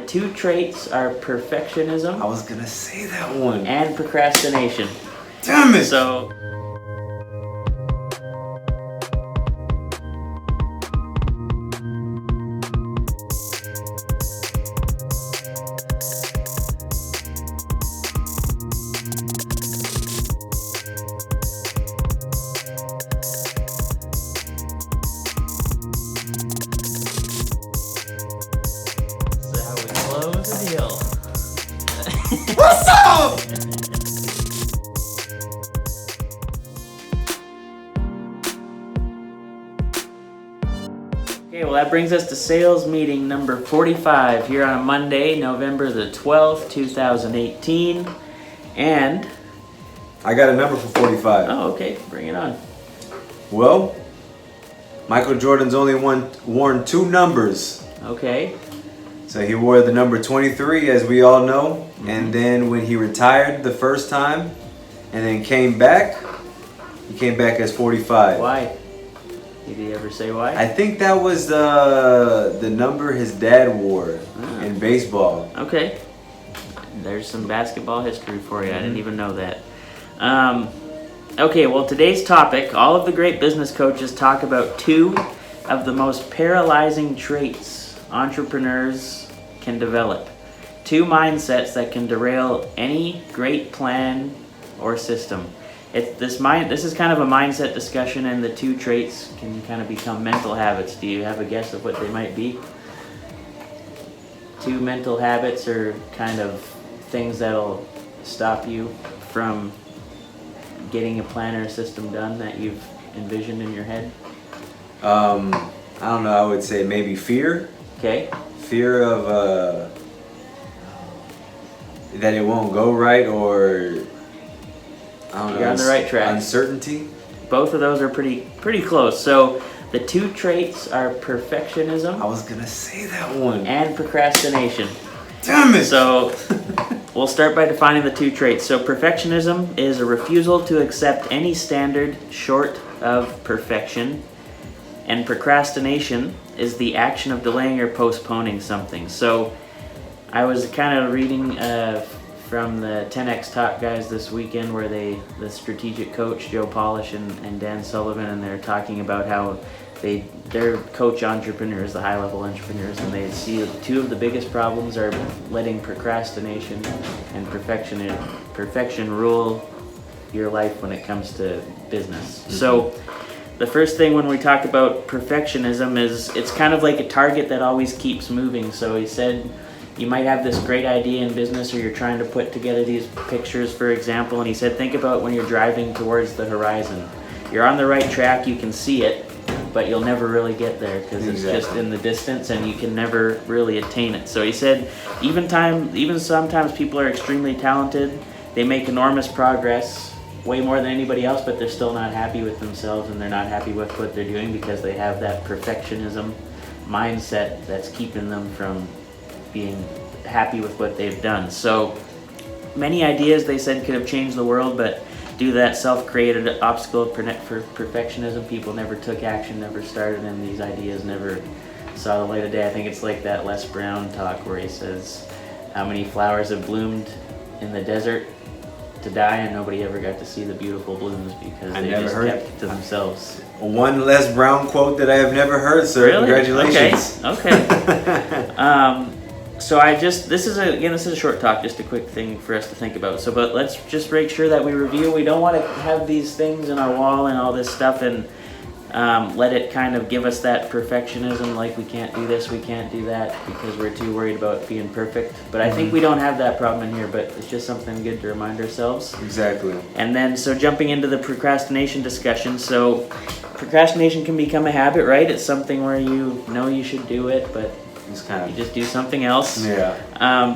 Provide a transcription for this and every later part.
The two traits are perfectionism. I was gonna say that one. And procrastination. Damn it! So what's up? Okay, well that brings us to sales meeting number 45 here on a Monday, November the 12th, 2018. And I got a number for 45. oh, okay, bring it on. Well, Michael Jordan's only worn two numbers. Okay. So he wore the number 23, as we all know. And then when he retired the first time and then came back, he came back as 45. Why? Did he ever say why? I think that was the number his dad wore in baseball. Okay. There's some basketball history for you. I didn't even know that. Okay, well today's topic, all of the great business coaches talk about two of the most paralyzing traits entrepreneurs can develop. Two mindsets that can derail any great plan or system. This is kind of a mindset discussion, and the two traits can kind of become mental habits. Do you have a guess of what they might be? Two mental habits are kind of things that'll stop you from getting a plan or a system done that you've envisioned in your head. I don't know, I would say maybe fear. Okay. Fear of that it won't go right, or I don't know. You're on the right track. Uncertainty. Both of those are pretty close. So the two traits are perfectionism. I was gonna say that one. And procrastination. Damn it! So we'll start by defining the two traits. So perfectionism is a refusal to accept any standard short of perfection. And procrastination is the action of delaying or postponing something. So I was kind of reading from the 10X Talk guys this weekend, where the strategic coach Joe Polish and Dan Sullivan, and they're talking about how they're coach entrepreneurs, the high-level entrepreneurs, and they see two of the biggest problems are letting procrastination and perfection rule your life when it comes to business. Mm-hmm. So the first thing when we talk about perfectionism is it's kind of like a target that always keeps moving. So he said you might have this great idea in business, or you're trying to put together these pictures, for example, and he said think about when you're driving towards the horizon. You're on the right track, you can see it, but you'll never really get there because it's just in the distance and you can never really attain it. So he said even sometimes people are extremely talented, they make enormous progress, way more than anybody else, but they're still not happy with themselves, and they're not happy with what they're doing because they have that perfectionism mindset that's keeping them from being happy with what they've done. So many ideas, they said, could have changed the world, but due to that self-created obstacle for perfectionism, people never took action, never started, and these ideas never saw the light of day. I think it's like that Les Brown talk where he says how many flowers have bloomed in the desert to die, and nobody ever got to see the beautiful blooms because they just kept it to themselves. One Les Brown quote that I have never heard, sir. Really? Congratulations. Okay. So this is a short talk, just a quick thing for us to think about. So, but let's just make sure that we review. We don't want to have these things in our wall and all this stuff and let it kind of give us that perfectionism, like we can't do this, we can't do that, because we're too worried about being perfect. But I think we don't have that problem in here, but it's just something good to remind ourselves. Exactly. And then, so jumping into the procrastination discussion. So procrastination can become a habit, right? It's something where you know you should do it, but you just do something else. Yeah.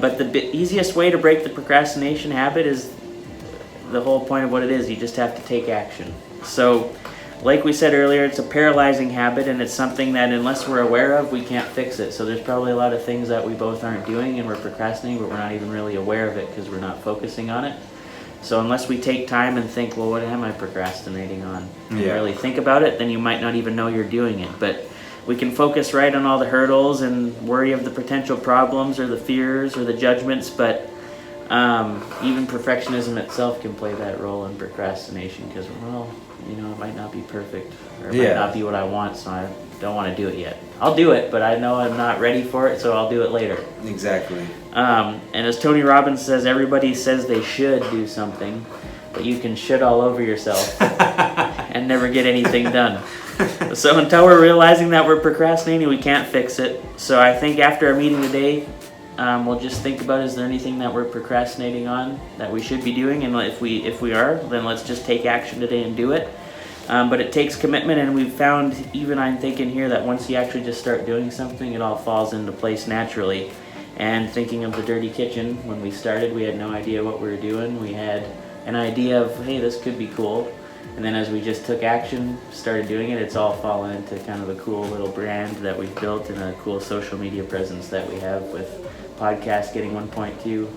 But the easiest way to break the procrastination habit is the whole point of what it is. You just have to take action. So like we said earlier, it's a paralyzing habit, and it's something that unless we're aware of, we can't fix it. So there's probably a lot of things that we both aren't doing and we're procrastinating, but we're not even really aware of it because we're not focusing on it. So unless we take time and think, well, what am I procrastinating on? And really think about it, then you might not even know you're doing it. But we can focus right on all the hurdles and worry of the potential problems or the fears or the judgments, but even perfectionism itself can play that role in procrastination because, well, you know, it might not be perfect or it might not be what I want, so I don't want to do it yet. I'll do it, but I know I'm not ready for it, so I'll do it later. Exactly. And as Tony Robbins says, everybody says they should do something, but you can shit all over yourself and never get anything done. So until we're realizing that we're procrastinating, we can't fix it. So I think after our meeting today, we'll just think about, is there anything that we're procrastinating on that we should be doing? And if we are, then let's just take action today and do it. But it takes commitment, and we've found, even I'm thinking here, that once you actually just start doing something, it all falls into place naturally. And thinking of the dirty kitchen, when we started, we had no idea what we were doing. We had an idea of, hey, this could be cool. And then as we just took action, started doing it, it's all fallen into kind of a cool little brand that we've built and a cool social media presence that we have, with podcasts getting 1.2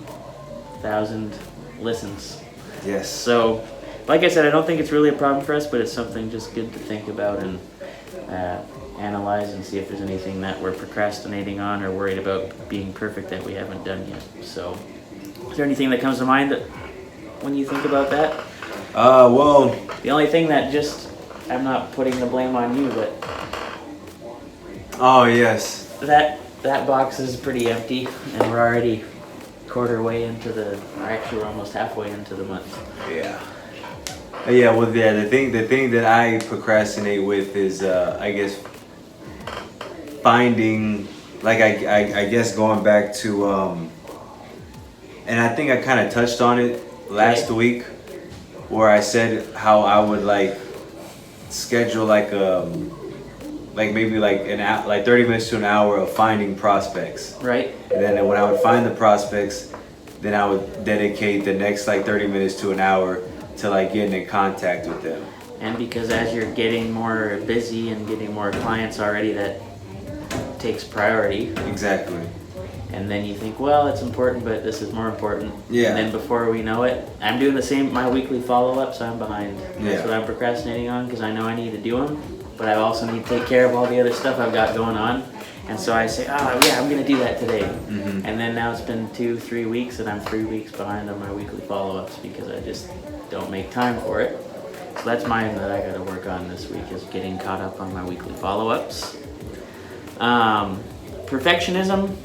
thousand listens. Yes. So, like I said, I don't think it's really a problem for us, but it's something just good to think about and analyze and see if there's anything that we're procrastinating on or worried about being perfect that we haven't done yet. So, is there anything that comes to mind that when you think about that? Well, the only thing that just, I'm not putting the blame on you, but oh yes, that box is pretty empty, and we're already quarter way into we're almost halfway into the month. Yeah. Yeah, well, yeah. The thing that I procrastinate with is, I guess, finding, like, I guess going back to, and I think I kind of touched on it last week, where I said how I would like schedule like maybe like 30 minutes to an hour of finding prospects. Right. And then when I would find the prospects, then I would dedicate the next like 30 minutes to an hour to like getting in contact with them. And because as you're getting more busy and getting more clients already, that takes priority. Exactly. And then you think, well, it's important, but this is more important. Yeah. And then before we know it, I'm doing the same, my weekly follow-ups, I'm behind. That's what I'm procrastinating on, because I know I need to do them, but I also need to take care of all the other stuff I've got going on. And so I say, oh yeah, I'm going to do that today. Mm-hmm. And then now it's been 2-3 weeks, and I'm 3 weeks behind on my weekly follow-ups because I just don't make time for it. So that's mine that I got to work on this week, is getting caught up on my weekly follow-ups. Perfectionism.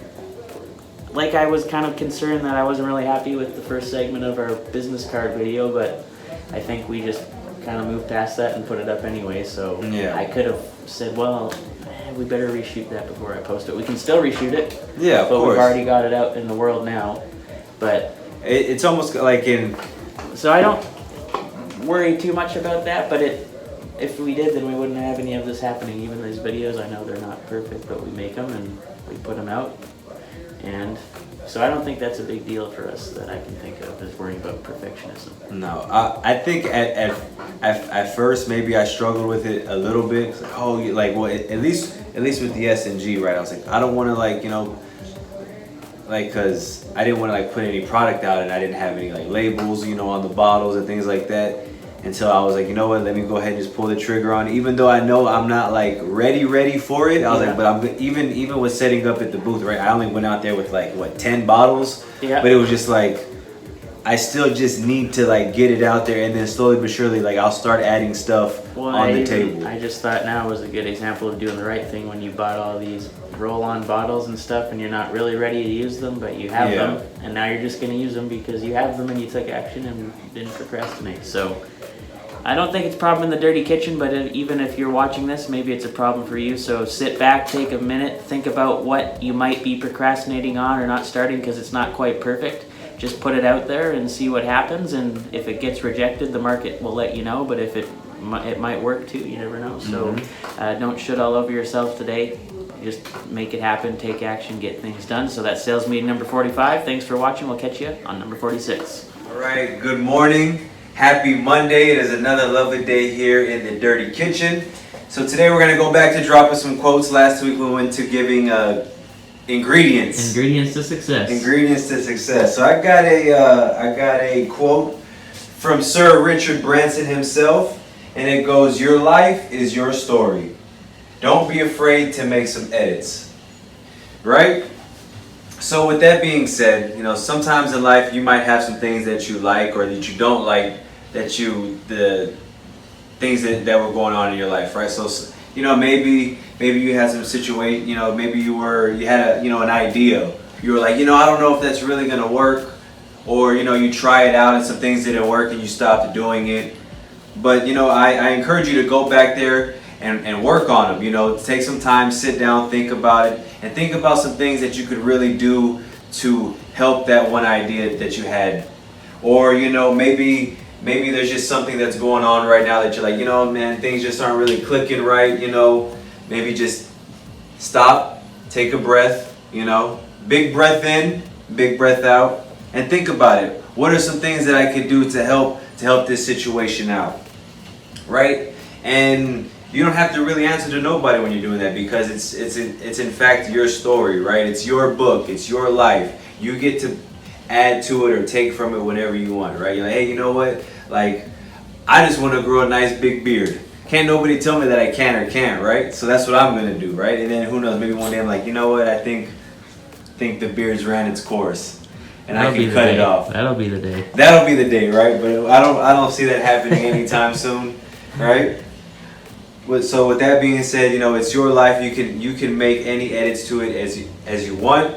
Like, I was kind of concerned that I wasn't really happy with the first segment of our business card video, but I think we just kind of moved past that and put it up anyway. So I could have said, well, we better reshoot that before I post it. We can still reshoot it. Yeah, of course. But we've already got it out in the world now. But it's almost like in... So I don't worry too much about that, but if we did, then we wouldn't have any of this happening. Even these videos, I know they're not perfect, but we make them and we put them out. And so I don't think that's a big deal for us that I can think of as worrying about perfectionism. No, I think at first maybe I struggled with it a little bit. It's like, oh, like, well, at least with the S&G, right? I was like, I don't want to, like, you know, like, because I didn't want to like put any product out, and I didn't have any like labels, you know, on the bottles and things like that. Until I was like, you know what, let me go ahead and just pull the trigger on it. Even though I know I'm not like ready for it, I was like, but I'm even with setting up at the booth, right? I only went out there with like 10 bottles, but it was just like, I still just need to like get it out there, and then slowly but surely, like, I'll start adding stuff on the table. I just thought now was a good example of doing the right thing when you bought all these roll-on bottles and stuff, and you're not really ready to use them, but you have them, and now you're just going to use them because you have them and you took action and didn't procrastinate. So I don't think it's a problem in the dirty kitchen, but even if you're watching this, maybe it's a problem for you. So sit back, take a minute, think about what you might be procrastinating on or not starting because it's not quite perfect. Just put it out there and see what happens, and if it gets rejected, the market will let you know, but if it might work too, you never know. So don't shit all over yourself today. Just make it happen, take action, get things done. So that's sales meeting number 45. Thanks for watching. We'll catch you on number 46. All right, good morning. Happy Monday. It is another lovely day here in the dirty kitchen. So today we're going to go back to dropping some quotes. Last week we went to giving ingredients. Ingredients to success. Ingredients to success. So I got a quote from Sir Richard Branson himself, and it goes, "Your life is your story. don't be afraid to make some edits, right? So with that being said, sometimes in life you might have some things that you like or that you don't like, the things that were going on in your life, right? So, maybe you had some situation, maybe you had an idea. You were like, I don't know if that's really gonna work, or you try it out and some things didn't work and you stopped doing it. But I encourage you to go back there and work on them. Take some time, sit down, think about it, and think about some things that you could really do to help that one idea that you had. Or maybe there's just something that's going on right now that you're like, man, things just aren't really clicking right. Maybe just stop, take a breath. Big breath in, big breath out, and think about it. What are some things that I could do to help this situation out, right? And you don't have to really answer to nobody when you're doing that, because it's in fact your story, right? It's your book, it's your life. You get to add to it or take from it whenever you want, right? You're like, hey, you know what? Like, I just want to grow a nice big beard. Can't nobody tell me that I can or can't, right? So that's what I'm gonna do, right? And then who knows? Maybe one day I'm like, you know what? I think the beard's ran its course, and I can cut it off. That'll be the day. That'll be the day, right? But I don't see that happening anytime soon, right? So with that being said, it's your life. You can make any edits to it as you want.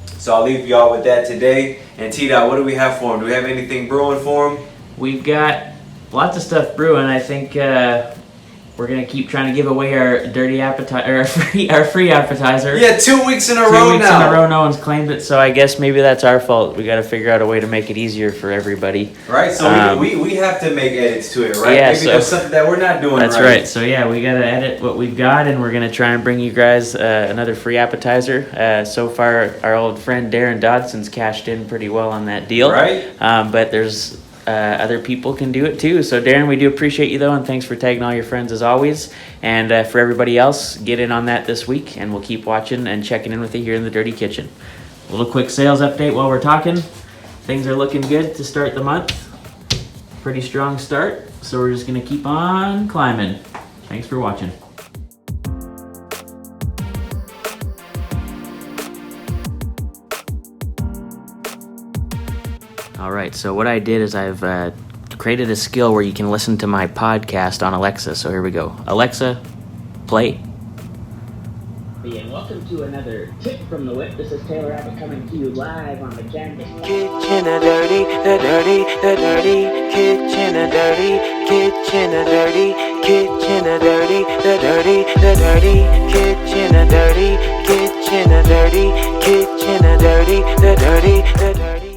So I'll leave y'all with that today. And T-Dot, what do we have for him? Do we have anything brewing for him? We've got lots of stuff brewing. I think we're gonna keep trying to give away our dirty appetizer, our free appetizer. Yeah, 2 weeks in a row now. 2 weeks in a row, no one's claimed it. So I guess maybe that's our fault. We got to figure out a way to make it easier for everybody. Right. So we have to make edits to it, right? Yeah, maybe there's something that we're not doing. That's right. So yeah, we got to edit what we've got, and we're gonna try and bring you guys another free appetizer. So far, our old friend Darren Dodson's cashed in pretty well on that deal. Right. But there's other people can do it too. So Darren, we do appreciate you though, and thanks for tagging all your friends as always. And for everybody else, get in on that this week, and we'll keep watching and checking in with you here in the Dirty Kitchen. A little quick sales update while we're talking. Things are looking good to start the month. Pretty strong start. So we're just gonna keep on climbing. Thanks for watching. All right, so what I did is I've created a skill where you can listen to my podcast on Alexa. So here we go. Alexa, play. And welcome to another Tip from the Whip. This is Taylor Abbott coming to you live on the canvas. Kitchen a dirty, the dirty, the dirty. Kitchen a dirty, kitchen a dirty. Kitchen a dirty, the dirty, the dirty. Kitchen a dirty, kitchen a dirty. Kitchen a dirty, the dirty, the dirty.